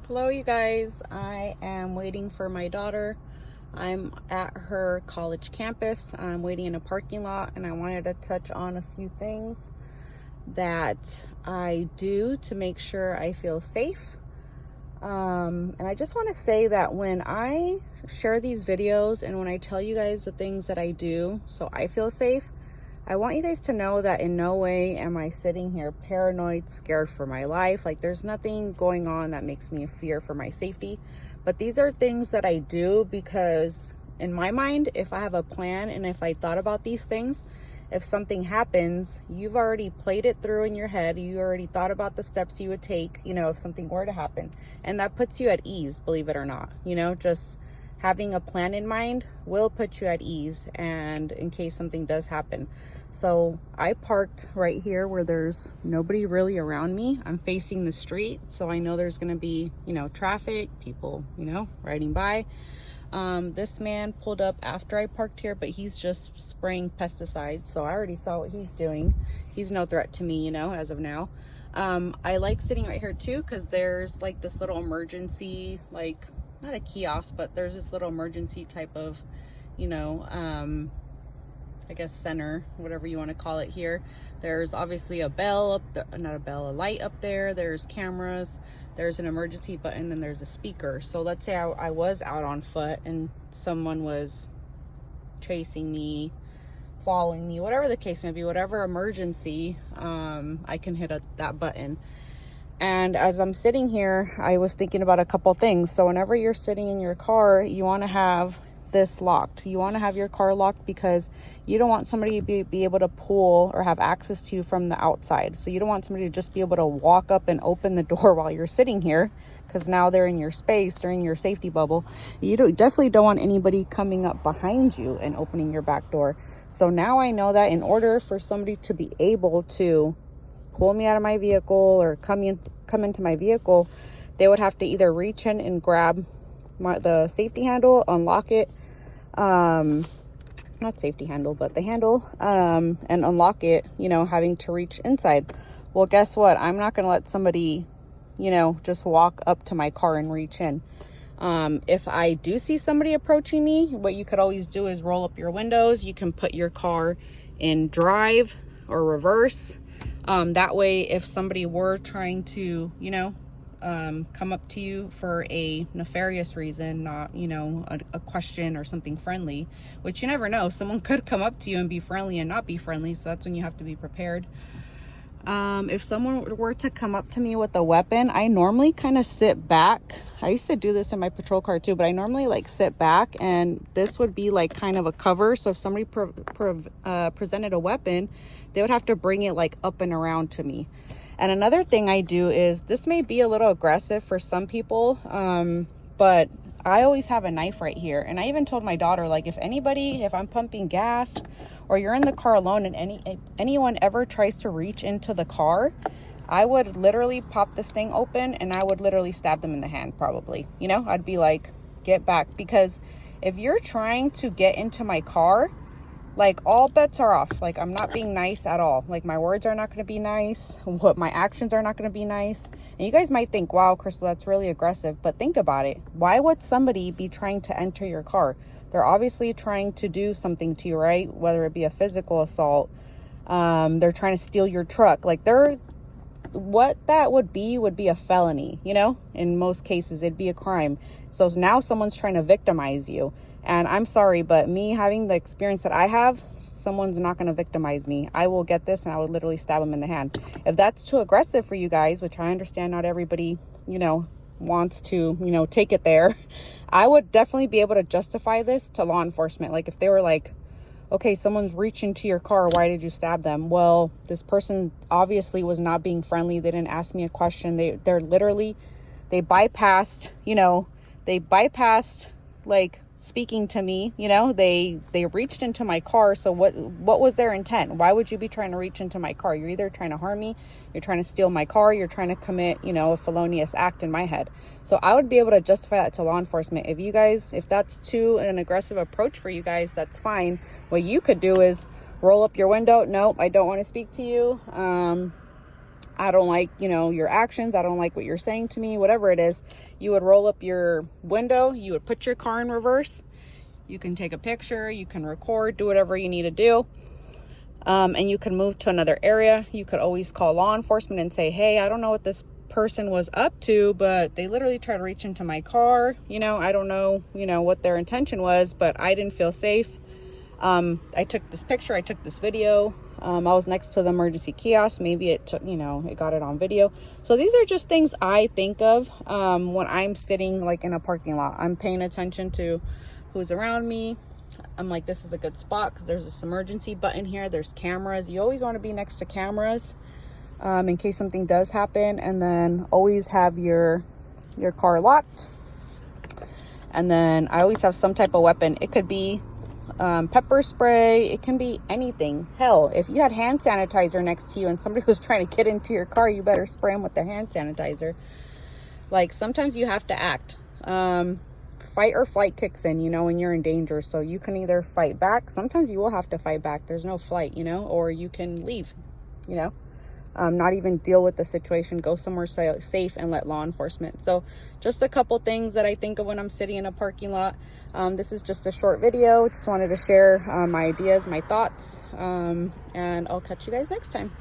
Hello, you guys. I am waiting for my daughter. I'm at her college campus. I'm waiting in a parking lot, and I wanted to touch on a few things that I do to make sure I feel safe. And I just want to say that when I share these videos and when I tell you guys the things that I do so I feel safe, I want you guys to know that in no way am I sitting here paranoid, scared for my life. Like, there's nothing going on that makes me fear for my safety. But these are things that I do because in my mind, if I have a plan and if I thought about these things, if something happens, you've already played it through in your head. You already thought about the steps you would take, if something were to happen. And that puts you at ease, believe it or not. Just having a plan in mind will put you at ease and in case something does happen. So I parked right here where there's nobody really around me. I'm facing the street, so I know there's gonna be, traffic, people, riding by. This man pulled up after I parked here, but he's just spraying pesticides, so I already saw what he's doing. He's no threat to me, as of now. I like sitting right here too because there's like this little emergency, like not a kiosk, but there's this little emergency type of, I guess center, whatever you want to call it here. There's obviously a bell up there, not a bell, a light up there. There's cameras, there's an emergency button, and there's a speaker. So let's say I was out on foot and someone was chasing me, following me, whatever the case may be, whatever emergency, I can hit that button. And as I'm sitting here, I was thinking about a couple things. So whenever you're sitting in your car, you want to have this locked. You want to have your car locked because you don't want somebody to be able to pull or have access to you from the outside. So you don't want somebody to just be able to walk up and open the door while you're sitting here, because now they're in your space, they're in your safety bubble. You definitely don't want anybody coming up behind you and opening your back door. So now I know that in order for somebody to be able to pull me out of my vehicle or come into my vehicle, they would have to either reach in and grab the safety handle, unlock it, not safety handle, but the handle, and unlock it, having to reach inside. Well, guess what? I'm not going to let somebody, just walk up to my car and reach in. If I do see somebody approaching me, what you could always do is roll up your windows. You can put your car in drive or reverse. That way, if somebody were trying to, come up to you for a nefarious reason, not, a question or something friendly, which you never know. Someone could come up to you and be friendly and not be friendly. So that's when you have to be prepared. If someone were to come up to me with a weapon, I normally kind of sit back. I used to do this in my patrol car too, but I normally sit back, and this would be like kind of a cover. So if somebody presented a weapon, they would have to bring it up and around to me. And another thing I do is, this may be a little aggressive for some people, but I always have a knife right here. And I even told my daughter, if I'm pumping gas or you're in the car alone and anyone ever tries to reach into the car, I would literally pop this thing open and I would literally stab them in the hand, probably. I'd be like, get back. Because if you're trying to get into my car, all bets are off. I'm not being nice at all. My words are not going to be nice. My actions are not going to be nice. And you guys might think, wow, Crystal, that's really aggressive. But think about it. Why would somebody be trying to enter your car? They're obviously trying to do something to you, right? Whether it be a physical assault. They're trying to steal your truck. What that would be a felony, In most cases, it'd be a crime. So now someone's trying to victimize you. And I'm sorry, but me having the experience that I have, someone's not going to victimize me. I will get this and I would literally stab them in the hand. If that's too aggressive for you guys, which I understand not everybody, wants to, take it there, I would definitely be able to justify this to law enforcement. If they were okay, someone's reaching to your car, why did you stab them? Well, this person obviously was not being friendly. They didn't ask me a question. They bypassed, speaking to me, they reached into my car. So what was their intent? Why would you be trying to reach into my car? You're either trying to harm me, you're trying to steal my car, you're trying to commit, a felonious act in my head. So I would be able to justify that to law enforcement. If that's too an aggressive approach for you guys, that's fine. What you could do is roll up your window. Nope, I don't want to speak to you. I don't like, you know, your actions. I don't like what you're saying to me, whatever it is. You would roll up your window. You would put your car in reverse. You can take a picture. You can record, do whatever you need to do. And you can move to another area. You could always call law enforcement and say, hey, I don't know what this person was up to, but they literally tried to reach into my car. You know, I don't know, you know, what their intention was, but I didn't feel safe. I took this picture, I took this video. I was next to the emergency kiosk. Maybe it took, you know, it got it on video. So these are just things I think of when I'm sitting like in a parking lot. I'm paying attention to who's around me. I'm like, this is a good spot because there's this emergency button here. There's cameras. You always want to be next to cameras in case something does happen. And then always have your car locked. And then I always have some type of weapon. It could be pepper spray. It can be anything. Hell, if you had hand sanitizer next to you and somebody was trying to get into your car, you better spray them with their hand sanitizer. Like, sometimes you have to act. Fight or flight kicks in, you know, when you're in danger. So you can either fight back. Sometimes you will have to fight back. There's no flight, you know, or you can leave, you know, not even deal with the situation, go somewhere safe and let law enforcement. So just a couple things that I think of when I'm sitting in a parking lot. This is just a short video. Just wanted to share my ideas, my thoughts, and I'll catch you guys next time.